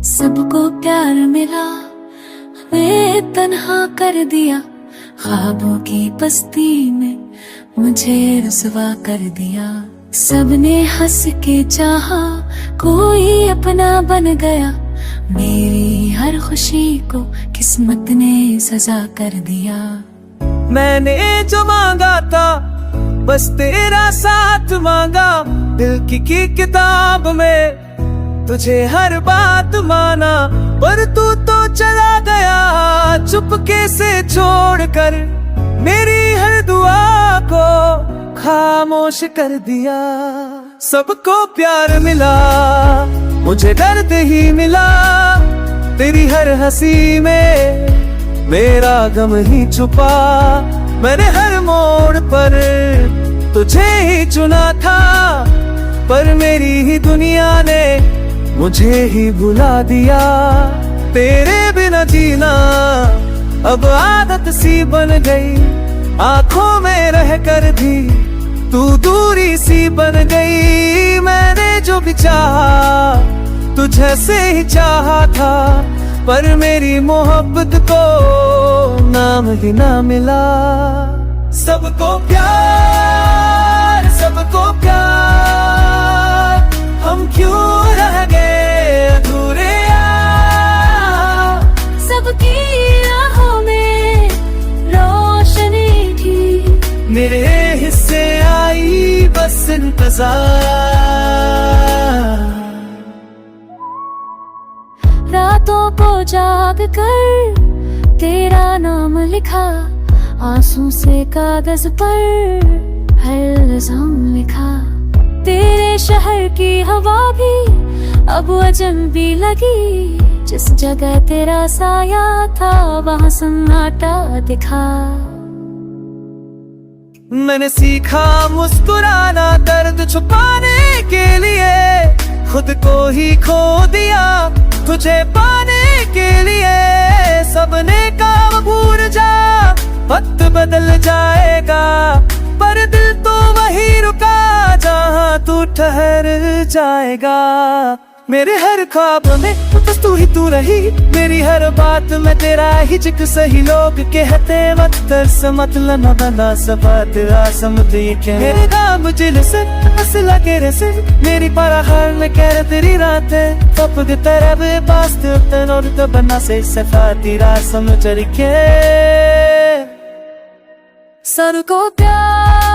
सबको प्यार मिला, हमें तन्हा कर दिया। ख्वाबों की बस्ती में मुझे रुसवा कर दिया। सबने हंस के चाहा, कोई अपना बन गया। मेरी हर खुशी को किस्मत ने सजा कर दिया। मैंने जो मांगा था बस तेरा साथ मांगा। दिल की किताब में तुझे हर बात माना, पर तू तो चला गया चुपके से छोड़कर। मेरी हर दुआ को खामोश कर दिया। सबको प्यार मिला, मुझे दर्द ही मिला। तेरी हर हंसी में मेरा गम ही छुपा। मैंने हर मोड़ पर तुझे ही चुना था, पर मेरी ही दुनिया ने मुझे ही भुला दिया। तेरे बिना जीना अब आदत सी बन गई। आंखों में रह कर भी तू दूरी सी बन गई। मैंने जो भी चाहा तुझे से ही चाहा था, पर मेरी मोहब्बत को नाम ही ना मिला। सबको प्यार, सबको प्यार, हम क्यों रह गए अधूरे यार। सबकी राहों में रोशनी थी, मेरे हिस्से आई बस इंतजार। रातों को जाग कर तेरा नाम लिखा। आंसू से कागज पर हर इल्जाम लिखा। तेरे शहर की हवा भी अब अजनबी लगी। जिस जगह तेरा साया था वहाँ सन्नाटा दिखा। मैंने सीखा मुस्कुराना दर्द छुपाने के लिए। खुद को ही खो दिया तुझे पाने के लिए। सबने काम भूल जा, वक्त बदल जाएगा, पर दिल तो वही रुका जहाँ तू ठहर जाएगा। मेरे हर ख्वाब में बस तू ही तू रही। मेरी हर बात में तेरा ही जिक्र सही। लोग कहते मत तरस मत लना बना सबात आसम देखे। मेरे नाम जिल से हंस लगे रसे। मेरी पारा हर में कह तेरी रातें तप दे तेरे बेपास तन और तो बना से सफाती रासम चरिके। सबको प्यार